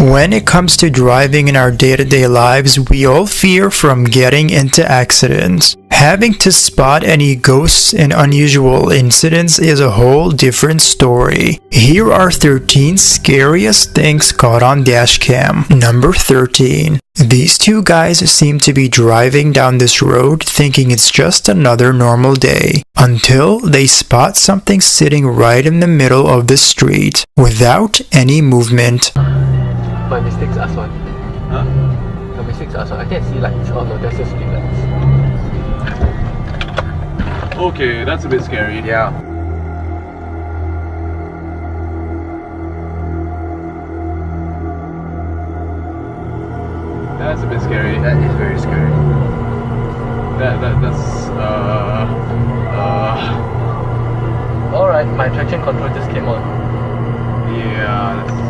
When it comes to driving in our day-to-day lives, we all fear from getting into accidents. Having to spot any ghosts and unusual incidents is a whole different story. Here are 13 scariest things caught on Dashcam. Number 13. These two guys seem to be driving down this road thinking it's just another normal day, until they spot something sitting right in the middle of the street, without any movement. My mistakes are one. Huh? My mistakes are one. I think I see lights. Oh no, that's just street lights. Okay, that's a bit scary. Yeah. That's a bit scary. That is very scary. That's Alright, my traction control just came on. Yeah, that's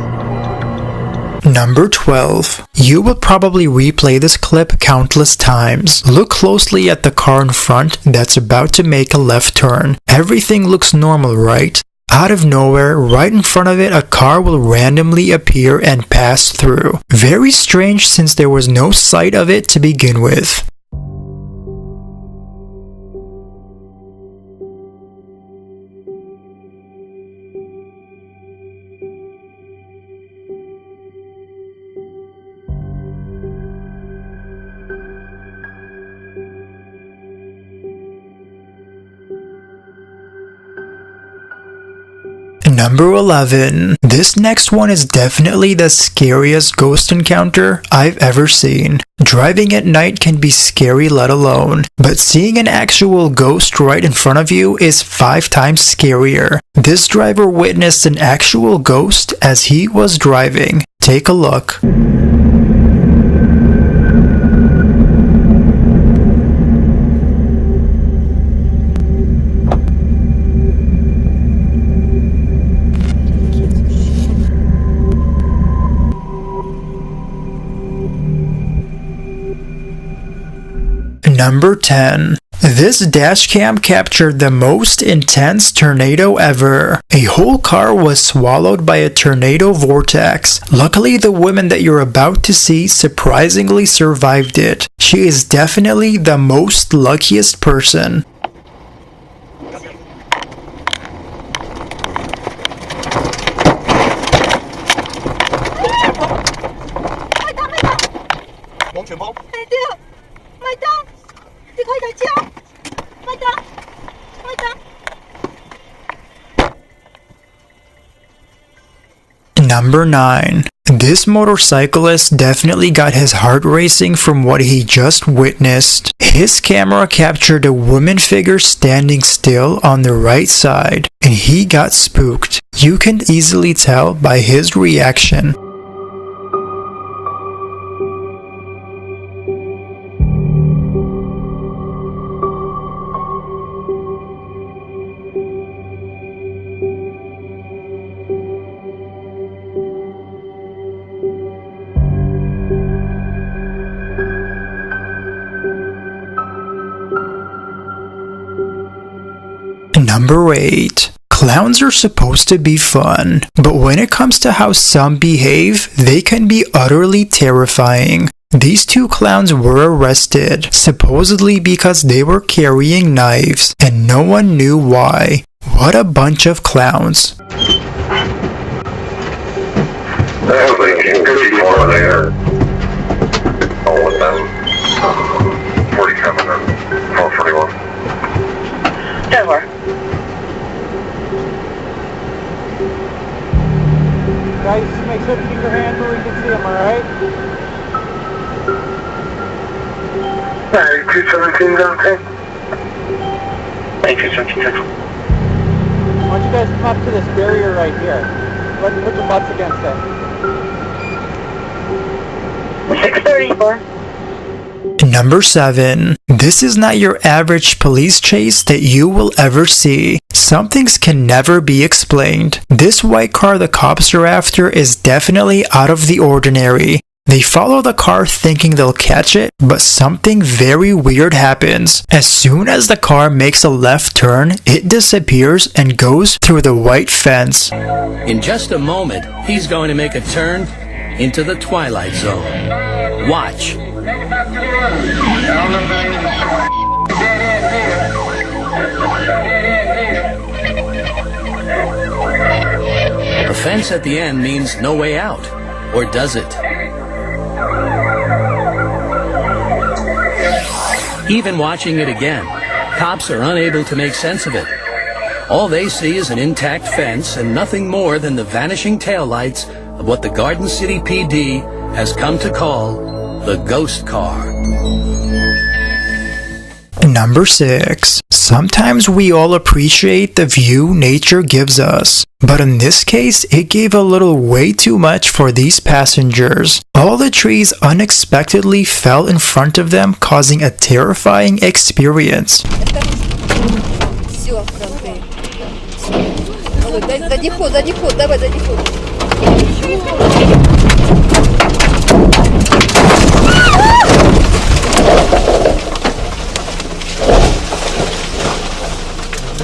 Number 12. You will probably replay this clip countless times. Look closely at the car in front that's about to make a left turn. Everything looks normal, right? Out of nowhere, right in front of it, a car will randomly appear and pass through. Very strange since there was no sight of it to begin with. Number 11. This next one is definitely the scariest ghost encounter I've ever seen. Driving at night can be scary let alone, but seeing an actual ghost right in front of you is 5 times scarier. This driver witnessed an actual ghost as he was driving. Take a look. Number 10. This dashcam captured the most intense tornado ever. A whole car was swallowed by a tornado vortex. Luckily, the woman that you're about to see surprisingly survived it. She is definitely the most luckiest person. Number 9. This motorcyclist definitely got his heart racing from what he just witnessed. His camera captured a woman figure standing still on the right side, and he got spooked. You can easily tell by his reaction. Number 8. Clowns are supposed to be fun, but when it comes to how some behave, they can be utterly terrifying. These two clowns were arrested, supposedly because they were carrying knives, and no one knew why. What a bunch of clowns. There. All with them. 47 and 1241. Over. Guys, just make sure to keep your hands where we can see them, alright? 217 down 10. 217. I want you guys to come up to this barrier right here. Go ahead and put your butts against it. 634. Number 7. This is not your average police chase that you will ever see. Some things can never be explained. This white car the cops are after is definitely out of the ordinary. They follow the car thinking they'll catch it, but something very weird happens. As soon as the car makes a left turn, it disappears and goes through the white fence. In just a moment, he's going to make a turn into the twilight zone. Watch. The fence at the end means no way out. Or does it? Even watching it again, cops are unable to make sense of it. All they see is an intact fence and nothing more than the vanishing taillights of what the Garden City PD has come to call the ghost car. Number 6. Sometimes we all appreciate the view nature gives us, but in this case, it gave a little way too much for these passengers. All the trees unexpectedly fell in front of them, causing a terrifying experience. Все, фронты. Дай ход, давай, дай ход.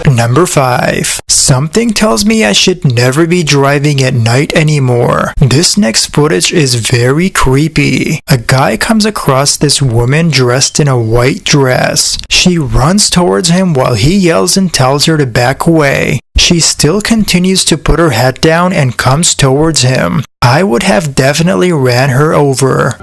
Number 5. Something tells me I should never be driving at night anymore. This next footage is very creepy. A guy comes across this woman dressed in a white dress. She runs towards him while he yells and tells her to back away. She still continues to put her head down and comes towards him. I would have definitely ran her over.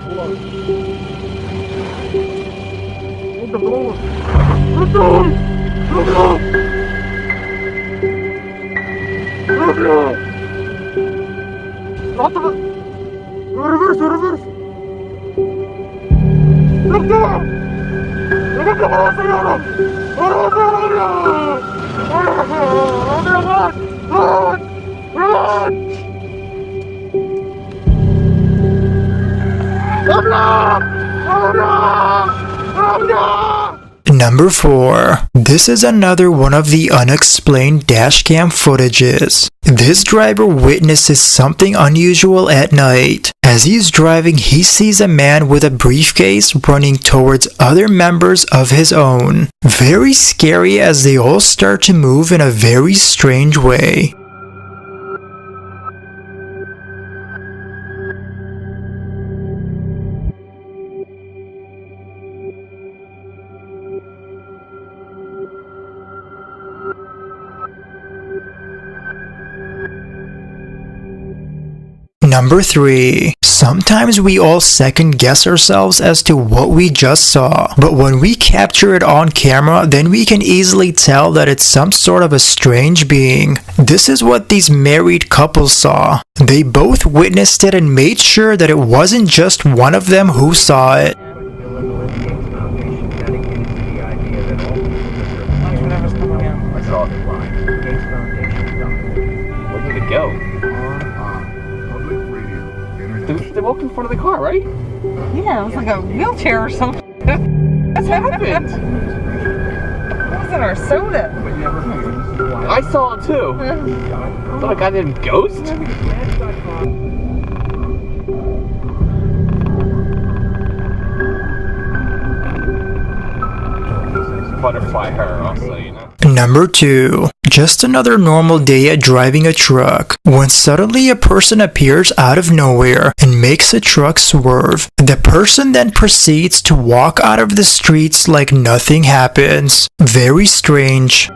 Number 4. This is another one of the unexplained dashcam footages. This driver witnesses something unusual at night. As he's driving, he sees a man with a briefcase running towards other members of his own. Very scary as they all start to move in a very strange way. Number 3. Sometimes we all second guess ourselves as to what we just saw, but when we capture it on camera, then we can easily tell that it's some sort of a strange being. This is what these married couples saw. They both witnessed it and made sure that it wasn't just one of them who saw it. Where did it go? They walked in front of the car, right? Yeah, it was like a wheelchair or something. What's happened? It was in our soda. I saw it too. Is that a guy named Ghost? Butterfly her, also, you know. Number 2. Just another normal day at driving a truck, when suddenly a person appears out of nowhere and makes the truck swerve. The person then proceeds to walk out of the streets like nothing happens. Very strange.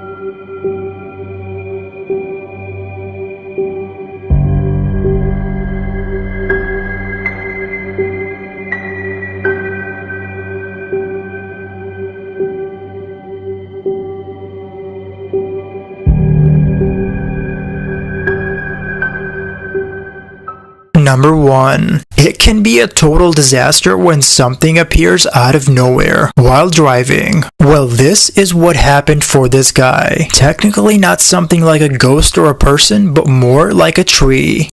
Number 1. It can be a total disaster when something appears out of nowhere while driving. Well, this is what happened for this guy. Technically not something like a ghost or a person, but more like a tree.